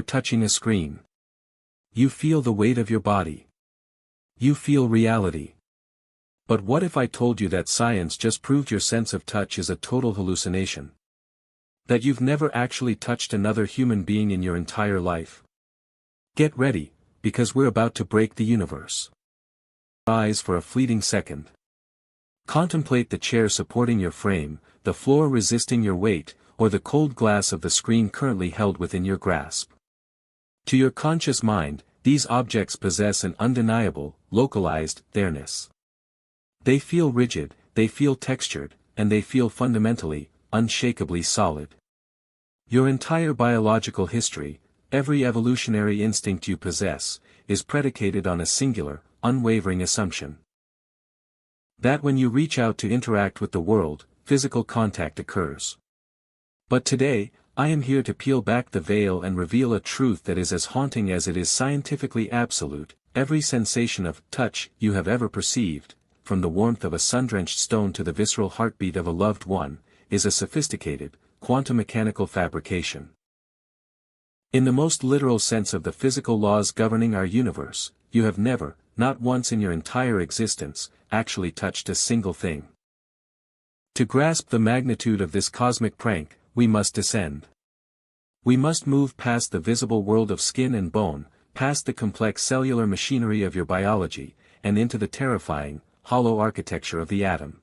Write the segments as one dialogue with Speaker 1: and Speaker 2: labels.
Speaker 1: You're touching a screen. You feel the weight of your body. You feel reality. But what if I told you that science just proved your sense of touch is a total hallucination? That you've never actually touched another human being in your entire life? Get ready, because we're about to break the universe. Eyes for a fleeting second. Contemplate the chair supporting your frame, the floor resisting your weight, or the cold glass of the screen currently held within your grasp. To your conscious mind, these objects possess an undeniable, localized there-ness. They feel rigid, they feel textured, and they feel fundamentally, unshakably solid. Your entire biological history, every evolutionary instinct you possess, is predicated on a singular, unwavering assumption. That when you reach out to interact with the world, physical contact occurs. But today, I am here to peel back the veil and reveal a truth that is as haunting as it is scientifically absolute. Every sensation of touch you have ever perceived, from the warmth of a sun-drenched stone to the visceral heartbeat of a loved one, is a sophisticated, quantum mechanical fabrication. In the most literal sense of the physical laws governing our universe, you have never, not once in your entire existence, actually touched a single thing. To grasp the magnitude of this cosmic prank, we must descend. We must move past the visible world of skin and bone, past the complex cellular machinery of your biology, and into the terrifying, hollow architecture of the atom.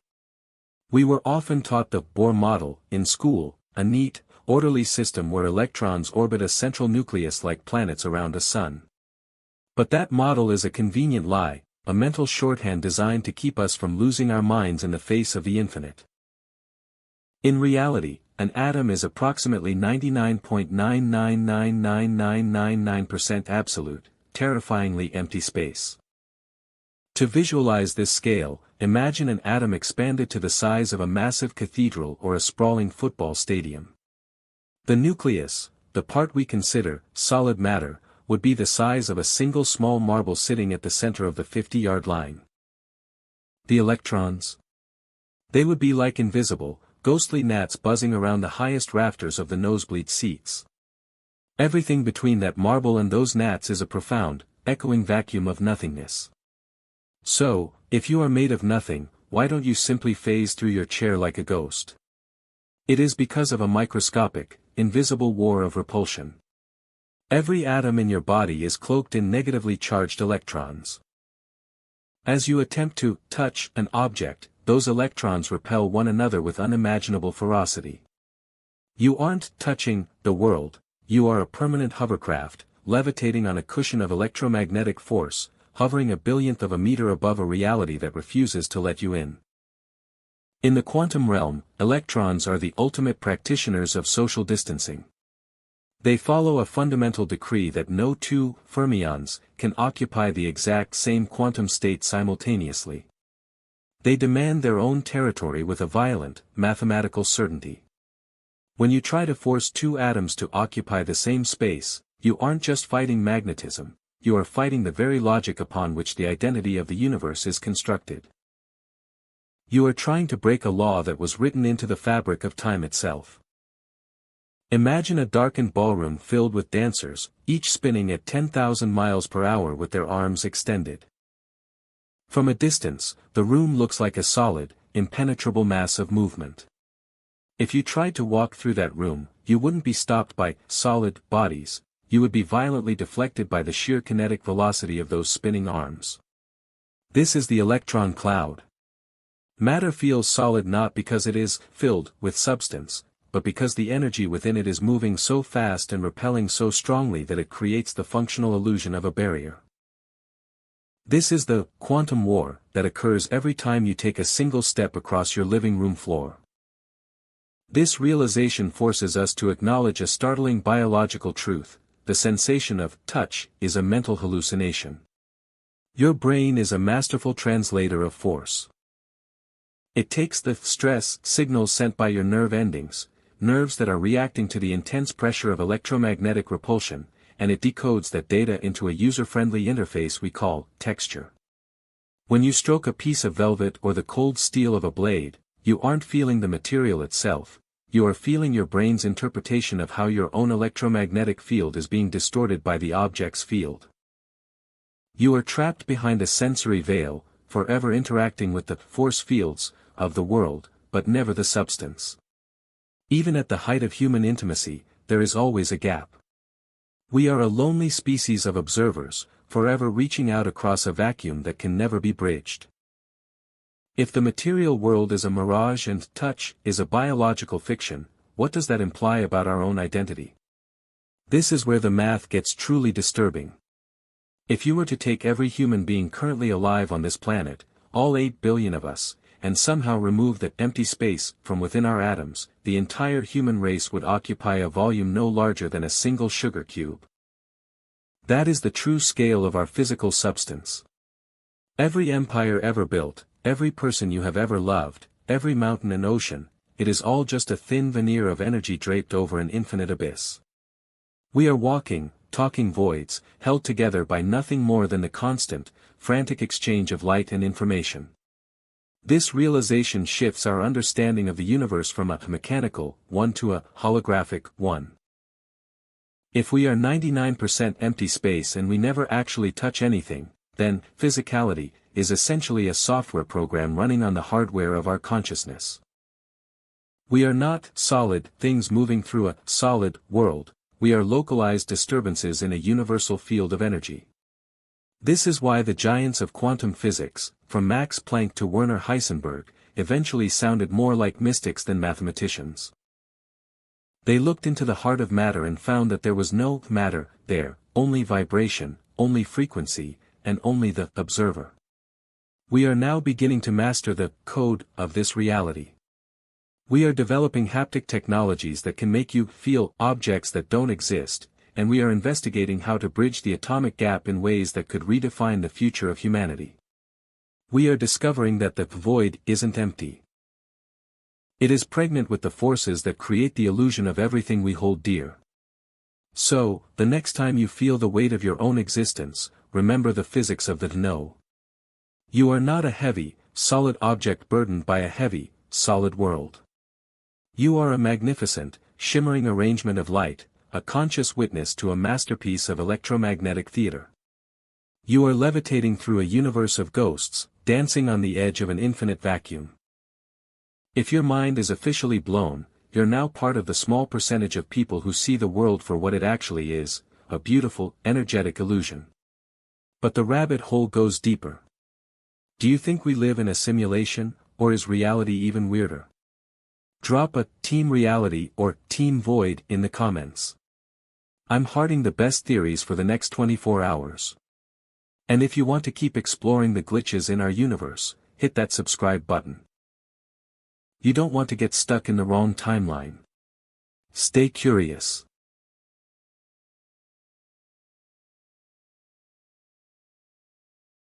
Speaker 1: We were often taught the Bohr model in school, a neat, orderly system where electrons orbit a central nucleus like planets around a sun. But that model is a convenient lie, a mental shorthand designed to keep us from losing our minds in the face of the infinite. In reality, an atom is approximately 99.9999999% absolute, terrifyingly empty space. To visualize this scale, imagine an atom expanded to the size of a massive cathedral or a sprawling football stadium. The nucleus, the part we consider solid matter, would be the size of a single small marble sitting at the center of the 50-yard line. The electrons? They would be like invisible, ghostly gnats buzzing around the highest rafters of the nosebleed seats. Everything between that marble and those gnats is a profound, echoing vacuum of nothingness. So, if you are made of nothing, why don't you simply phase through your chair like a ghost? It is because of a microscopic, invisible war of repulsion. Every atom in your body is cloaked in negatively charged electrons. As you attempt to touch an object, those electrons repel one another with unimaginable ferocity. You aren't touching the world, you are a permanent hovercraft, levitating on a cushion of electromagnetic force, hovering a billionth of a meter above a reality that refuses to let you in. In the quantum realm, electrons are the ultimate practitioners of social distancing. They follow a fundamental decree that no two fermions can occupy the exact same quantum state simultaneously. They demand their own territory with a violent, mathematical certainty. When you try to force two atoms to occupy the same space, you aren't just fighting magnetism, you are fighting the very logic upon which the identity of the universe is constructed. You are trying to break a law that was written into the fabric of time itself. Imagine a darkened ballroom filled with dancers, each spinning at 10,000 miles per hour with their arms extended. From a distance, the room looks like a solid, impenetrable mass of movement. If you tried to walk through that room, you wouldn't be stopped by solid bodies, you would be violently deflected by the sheer kinetic velocity of those spinning arms. This is the electron cloud. Matter feels solid not because it is filled with substance, but because the energy within it is moving so fast and repelling so strongly that it creates the functional illusion of a barrier. This is the quantum war that occurs every time you take a single step across your living room floor. This realization forces us to acknowledge a startling biological truth: the sensation of touch is a mental hallucination. Your brain is a masterful translator of force. It takes the stress signals sent by your nerve endings, nerves that are reacting to the intense pressure of electromagnetic repulsion, and it decodes that data into a user-friendly interface we call texture. When you stroke a piece of velvet or the cold steel of a blade, you aren't feeling the material itself, you are feeling your brain's interpretation of how your own electromagnetic field is being distorted by the object's field. You are trapped behind a sensory veil, forever interacting with the force fields of the world, but never the substance. Even at the height of human intimacy, there is always a gap. We are a lonely species of observers, forever reaching out across a vacuum that can never be bridged. If the material world is a mirage and touch is a biological fiction, what does that imply about our own identity? This is where the math gets truly disturbing. If you were to take every human being currently alive on this planet, all 8 billion of us, and somehow remove that empty space from within our atoms, the entire human race would occupy a volume no larger than a single sugar cube. That is the true scale of our physical substance. Every empire ever built, every person you have ever loved, every mountain and ocean, it is all just a thin veneer of energy draped over an infinite abyss. We are walking, talking voids, held together by nothing more than the constant, frantic exchange of light and information. This realization shifts our understanding of the universe from a mechanical one to a holographic one. If we are 99% empty space and we never actually touch anything, then physicality is essentially a software program running on the hardware of our consciousness. We are not solid things moving through a solid world, we are localized disturbances in a universal field of energy. This is why the giants of quantum physics, from Max Planck to Werner Heisenberg, eventually sounded more like mystics than mathematicians. They looked into the heart of matter and found that there was no matter there, only vibration, only frequency, and only the observer. We are now beginning to master the code of this reality. We are developing haptic technologies that can make you feel objects that don't exist, and we are investigating how to bridge the atomic gap in ways that could redefine the future of humanity. We are discovering that the void isn't empty. It is pregnant with the forces that create the illusion of everything we hold dear. So, the next time you feel the weight of your own existence, remember the physics of the no. You are not a heavy, solid object burdened by a heavy, solid world. You are a magnificent, shimmering arrangement of light, a conscious witness to a masterpiece of electromagnetic theater. You are levitating through a universe of ghosts, dancing on the edge of an infinite vacuum. If your mind is officially blown, you're now part of the small percentage of people who see the world for what it actually is, a beautiful, energetic illusion. But the rabbit hole goes deeper. Do you think we live in a simulation, or is reality even weirder? Drop a Team Reality or Team Void in the comments. I'm hearting the best theories for the next 24 hours. And if you want to keep exploring the glitches in our universe, hit that subscribe button. You don't want to get stuck in the wrong timeline. Stay curious.